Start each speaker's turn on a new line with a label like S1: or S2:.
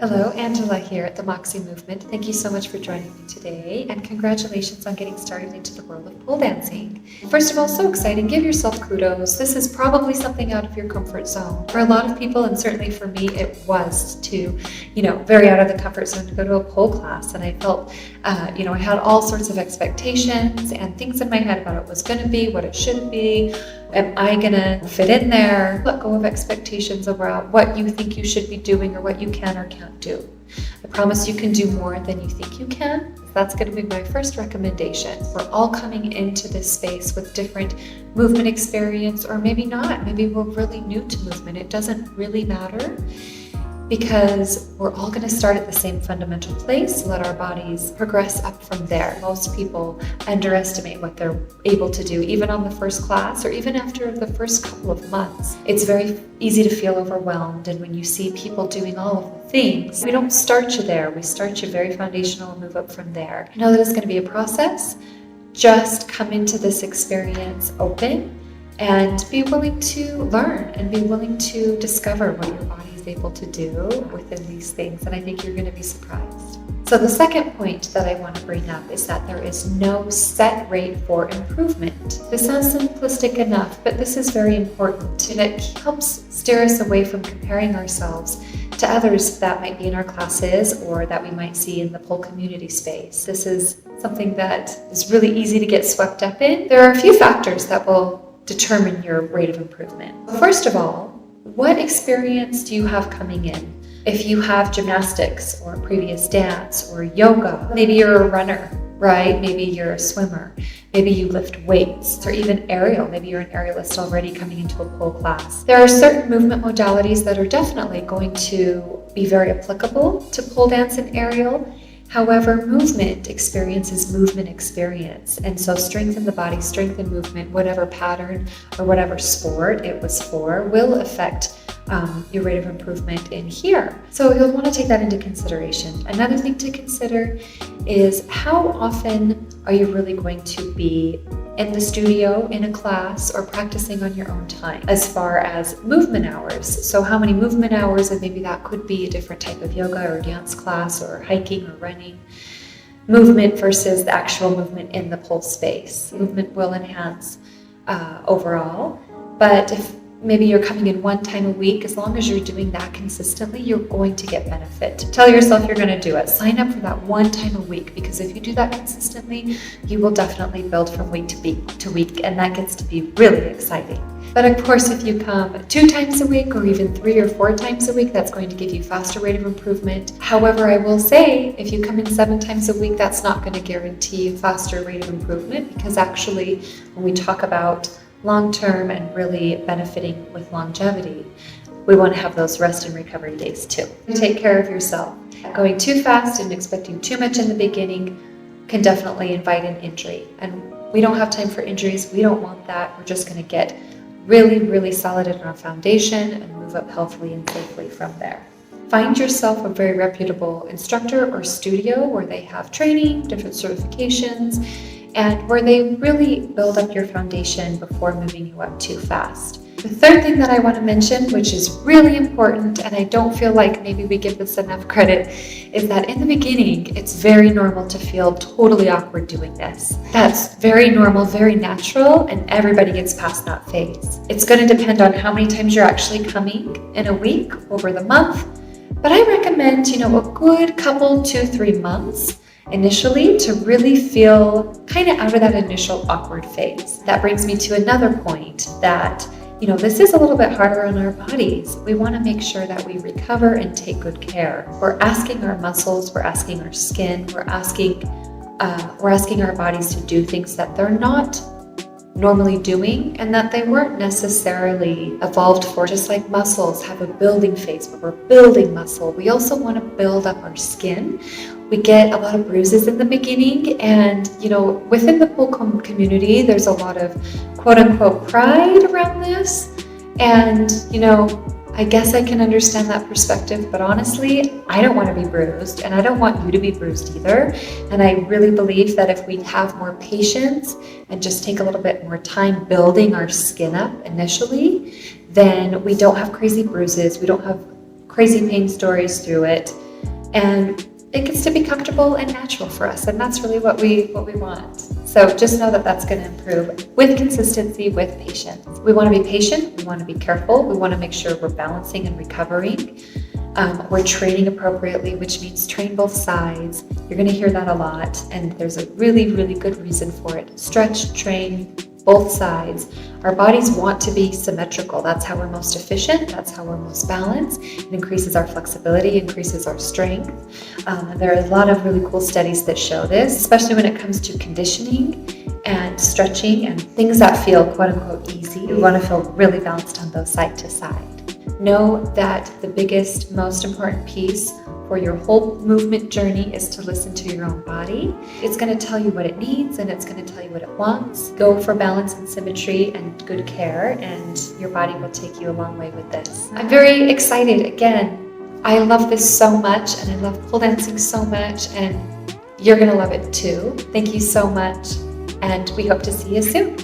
S1: Hello, Angela here at the Moxie Movement. Thank you so much for joining me today, and congratulations on getting started into the world of pole dancing. First of all, so exciting. Give yourself kudos. This is probably something out of your comfort zone. For a lot of people, and certainly for me, it was to, very out of the comfort zone to go to a pole class. And I felt, I had all sorts of expectations and things in my head about what it was going to be, what it should be. Am I going to fit in there? Let go of expectations around what you think you should be doing or what you can or can't do. I promise you can do more than you think you can. That's going to be my first recommendation. We're all coming into this space with different movement experience, or maybe not. Maybe we're really new to movement. It doesn't really matter, because we're all going to start at the same fundamental place. Let our bodies progress up from there. Most people underestimate what they're able to do, even on the first class or even after the first couple of months. It's very easy to feel overwhelmed, and when you see people doing all of the things, we don't start you there. We start you very foundational and move up from there. Know that it's going to be a process. Just come into this experience open and be willing to learn and be willing to discover what your body is able to do within these things, and I think you're going to be surprised. So the second point that I want to bring up is that there is no set rate for improvement. This sounds simplistic enough, but this is very important, and it helps steer us away from comparing ourselves to others that might be in our classes or that we might see in the pole community space. This is something that is really easy to get swept up in. There are a few factors that will determine your rate of improvement. First of all, what experience do you have coming in? If you have gymnastics or previous dance or yoga, maybe you're a runner, right? Maybe you're a swimmer. Maybe you lift weights, or even aerial. Maybe you're an aerialist already coming into a pole class. There are certain movement modalities that are definitely going to be very applicable to pole dance and aerial. However, movement experience is movement experience. And so strength in the body, strength in movement, whatever pattern or whatever sport it was for, will affect your rate of improvement in here. So you'll want to take that into consideration. Another thing to consider is how often are you really going to be in the studio, in a class, or practicing on your own time as far as movement hours. So how many movement hours, and maybe that could be a different type of yoga or dance class or hiking or running. Movement versus the actual movement in the pole space. Movement will enhance overall, but if maybe you're coming in one time a week, as long as you're doing that consistently, you're going to get benefit. Tell yourself you're going to do it. Sign up for that one time a week, because if you do that consistently, you will definitely build from week to week, and that gets to be really exciting. But of course, if you come 2 times a week or even 3 or 4 times a week, that's going to give you faster rate of improvement. However, I will say, if you come in 7 times a week, that's not going to guarantee faster rate of improvement, because actually, when we talk about long-term and really benefiting with longevity, we want to have those rest and recovery days too. Take care of yourself. Going too fast and expecting too much in the beginning can definitely invite an injury. And we don't have time for injuries. We don't want that. We're just going to get really, really solid in our foundation and move up healthily and safely from there. Find yourself a very reputable instructor or studio where they have training, different certifications, and where they really build up your foundation before moving you up too fast. The third thing that I want to mention, which is really important, and I don't feel like maybe we give this enough credit, is that in the beginning, it's very normal to feel totally awkward doing this. That's very normal, very natural, and everybody gets past that phase. It's going to depend on how many times you're actually coming in a week, over the month, but I recommend, a good couple, 2-3 months initially to really feel kind of out of that initial awkward phase. That brings me to another point that, this is a little bit harder on our bodies. We want to make sure that we recover and take good care. We're asking our muscles, we're asking our skin, we're asking our bodies to do things that they're not normally doing and that they weren't necessarily evolved for. Just like muscles have a building phase where we're building muscle, we also want to build up our skin. We get a lot of bruises in the beginning, and within the pole community, there's a lot of quote-unquote pride around this, and I guess I can understand that perspective, but honestly, I don't want to be bruised, and I don't want you to be bruised either. And I really believe that if we have more patience and just take a little bit more time building our skin up initially, then we don't have crazy bruises, we don't have crazy pain stories through it. And it gets to be comfortable and natural for us, and that's really what we want. So just know that that's going to improve with consistency, with patience. We want to be patient, we want to be careful, we want to make sure we're balancing and recovering. We're training appropriately, which means train both sides. You're going to hear that a lot, and there's a really, really good reason for it. Stretch, train both sides. Our bodies want to be symmetrical. That's how we're most efficient. That's how we're most balanced. It increases our flexibility, increases our strength. There are a lot of really cool studies that show this, especially when it comes to conditioning and stretching and things that feel quote unquote easy. We want to feel really balanced on those side to side. Know that the biggest, most important piece for your whole movement journey is to listen to your own body. It's going to tell you what it needs and it's going to tell you what it wants. Go for balance and symmetry and good care, and your body will take you a long way with this. I'm very excited. Again, I love this so much, and I love pole dancing so much, and you're going to love it too. Thank you so much, and we hope to see you soon.